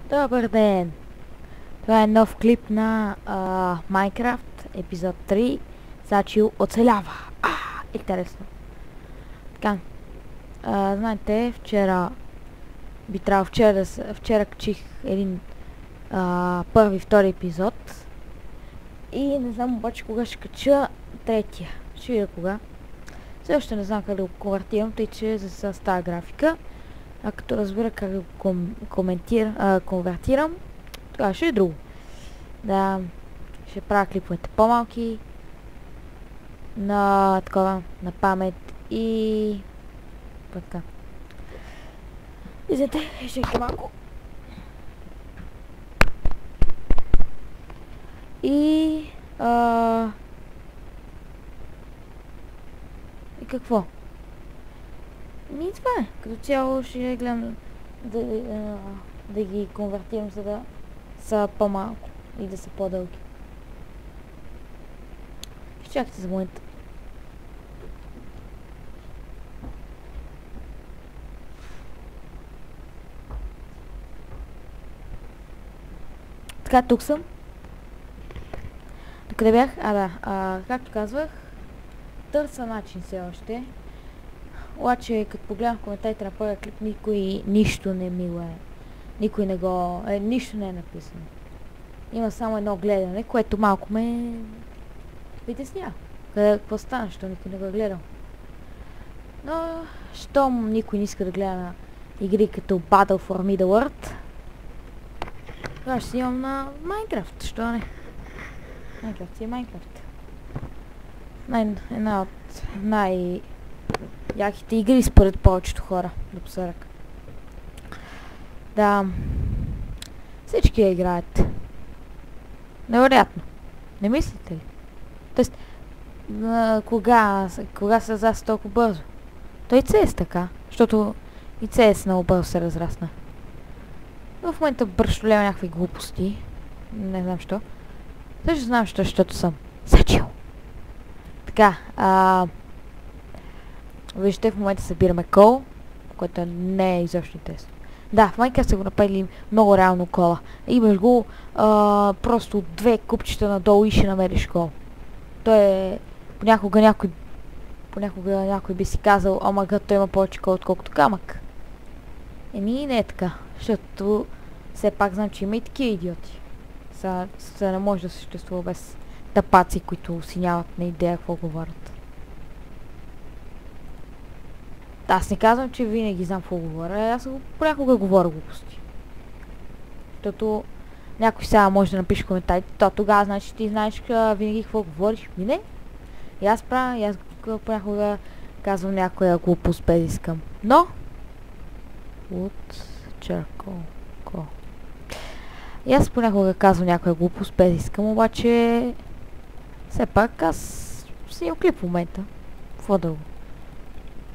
Добър ден! Това е нов клип на Minecraft, епизод 3. Сачил оцелява. Интересно. Така. Знаете, вчера качих един първи, втори епизод. И не знам обаче кога ще кача третия. Ще видя кога. Все още не знам как да го конвертирам, тъй че за тази графика. А като разбира как да го конвертирам, тогава ще е друго. Да, ще правя клиповете по-малки, на памет и така. Виждате, ще е малко. И какво? Това е. Като цяло ще гледам да ги конвертирам, за да са по-малко и да са по-дълги. Чакайте за момента. Така, тук съм. Докъде бях? Както казвах, търся начин все още. Обаче, като погледам в коментарите на първия клип, нищо не е. Нищо не е написано. Има само едно гледане, което малко ме притеснява. Какво стана, що никой не го е гледал? Но, щом никой не иска да гледа на игри като Battle for Middle-earth, тогава ще снимам на Minecraft, що не? Minecraft е Minecraft. Една от яките игри според повечето хора, напоследък. Да, всички я играят. Невероятно. Не мислите ли? Тоест, кога се разрасна толкова бързо? Той и CS така, защото и CS много бързо се разрасна. В момента бръщолева някакви глупости. Не знам що. Също знам що, защото съм Сачил. Така, вижте, в момента събираме кол, което не е изобщо интересно. Да, в Minecraft са го направили много реално кола. Имаш го просто две купчета надолу и ще намериш кол. Той е... Понякога някой би си казал, омага, той има повече кол, отколкото камък. Не е така, защото все пак знам, че има и такива идиоти. Са не може да съществува без тапаци, които си нямат на идея какво говорят. Аз не казвам, че винаги знам какво говоря, аз понякога говоря глупости. Защото някой сега може да напише коментарите, то тогава значи ти знаеш винаги какво говориш. Не. И аз понякога казвам някоя глупост без искам. Но от черкол. И аз понякога казвам някоя глупост без искам, обаче все пак аз снимам клип в момента. Какво друго?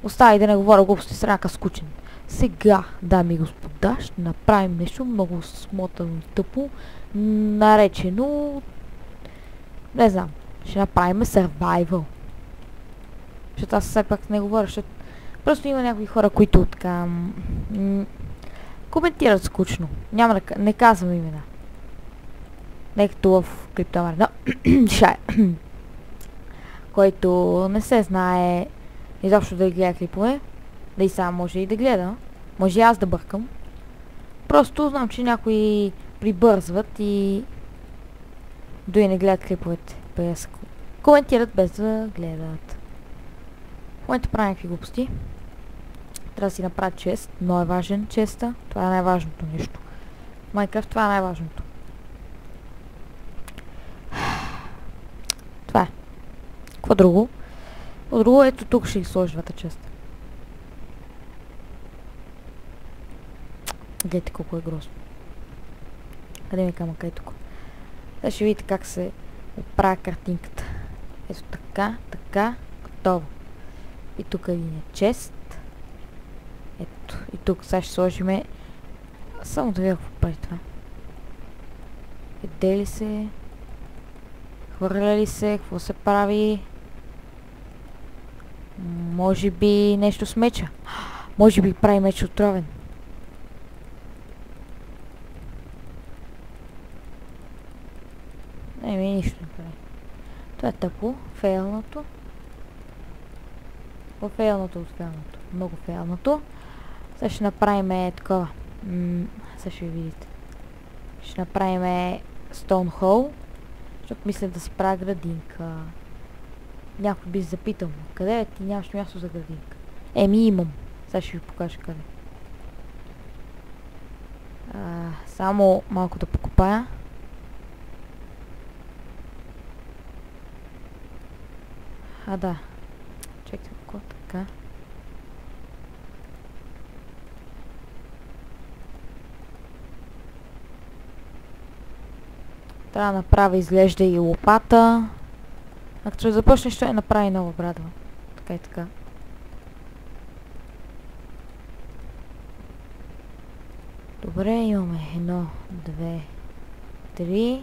Остави да не говоря глупости, срака скучен. Сега, дами и господа, ще направим нещо много смотано и тъпо, наречено... Не знам, ще направим survival. Защото аз все пак не говоря, защото просто има някои хора, които така... коментират скучно. Не казвам имена. Не като в криптомер, но... който не се знае изобщо да гледа клипове, да и сам може и да гледа. Може и аз да бъркам. Просто знам, че някои прибързват и дори не гледат клиповете. Коментират без да гледат. В момента правя някакви глупости. Трябва да си направя чест. Но е важен честа. Това е най-важното нещо. В Minecraft това е най-важното. Това е. Какво друго? От друго, ето тук ще ги сложи двата честа. Гледайте колко е грозно. Къде ми камъка е тук? Сега ще видите как се оправя картинката. Ето така, готово. И тук един е чест. Ето, и тук сега ще сложиме... Само да видя какво прави това. Къде ли се? Хвърля ли се? Какво се прави? Може би нещо с меча. Може би прави меч отровен. Нищо не прави. Това е тъпо. Фейлното. По-фейлното от фейлното. Много фейлното. Сега ще направим такова. Сега ще ви видите. Ще направим Stone Hole. Защото мисля да си правя градинка. Някой би се запитал. Къде е ти? Нямаш място за градинка. Имам. Сега ще ви покажа къде. Само малко да покопая. Да. Чекайте какво така. Трябва да направя изглежда и лопата. А като започне, ще направи нова брадва. Така и така. Добре, имаме 1, 2, 3,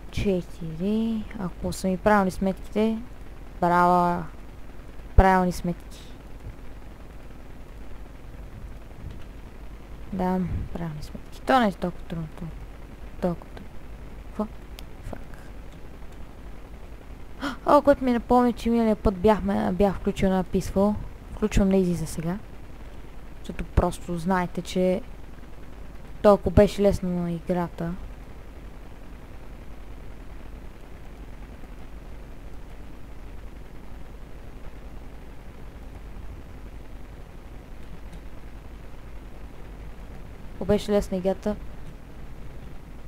4. Ако са ми правилни сметките, браво, правилни сметки. Да, правилни сметки. То не е толкова трудно. Толкова трудно. Какво? Фак. Което ми напомня, че миналия път бях включил на Peaceful. Включвам Lazy за сега. Защото просто знаете, че толкова беше лесно на играта. Ако беше лесна играта,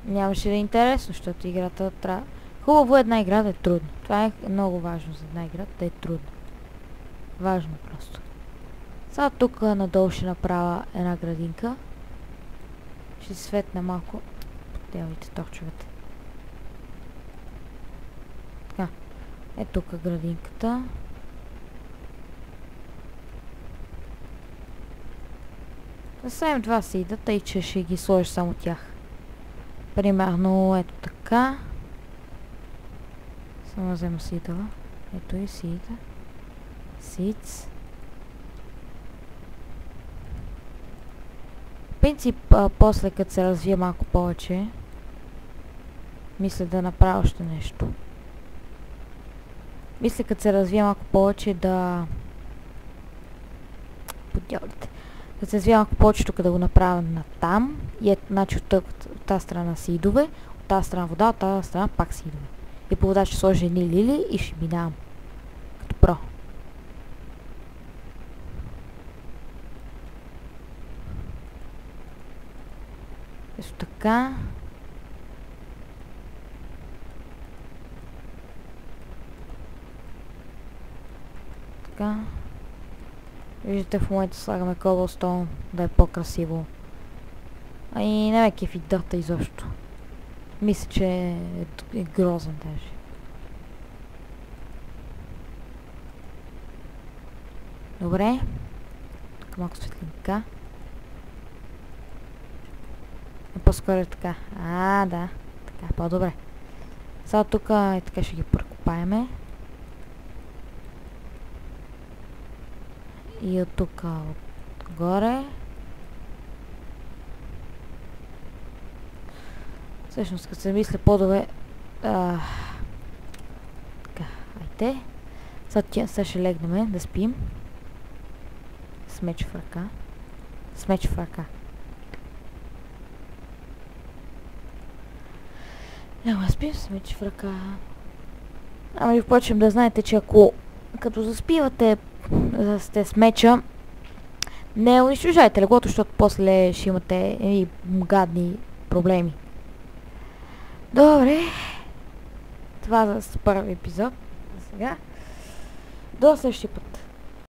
нямаше да е интересно, защото играта трябва... Хубаво една игра да е трудно. Това е много важно за една игра, да е трудно. Важно просто. Сега тук надолу ще направя една градинка. Ще светна малко делите торчовете. Така. Тук градинката. Съвсем два си идат, тъй че ще ги сложиш само тях. Примерно ето така. Само взема сидъла. Ето и сида. Сиц. В принцип, после като се развие малко повече, мисля да направя още нещо. Мисля като се развие малко повече да... Подявайте. Да се развие малко повече тук да го направя на там. И ето, значи от тази страна сидове, от тази страна вода, от тази страна пак сидове. И по вода ще сложа едни лили и ще минавам. Като про. Ето така. Така. Виждате, в момента слагаме cobblestone да е по-красиво. А и не ме кефи дърта изобщо. Мисля, че е грозен даже. Добре. Тук малко светлинка. По-скоро е така. Да. Така, по-добре. Сега тук и така ще ги прекопаеме. И от тук отгоре. Всъщност, като се мисля по-добре... Така, айде. Сега ще легнем да спим. С меч в ръка. С меч в ръка. Няма да спим с меч в ръка. Ама и впрочем да знаете, че ако като заспивате сте с меча, не унищожайте леглото, защото после ще имате едни гадни проблеми. Добре. Това за първи епизод. За сега. До следващия път.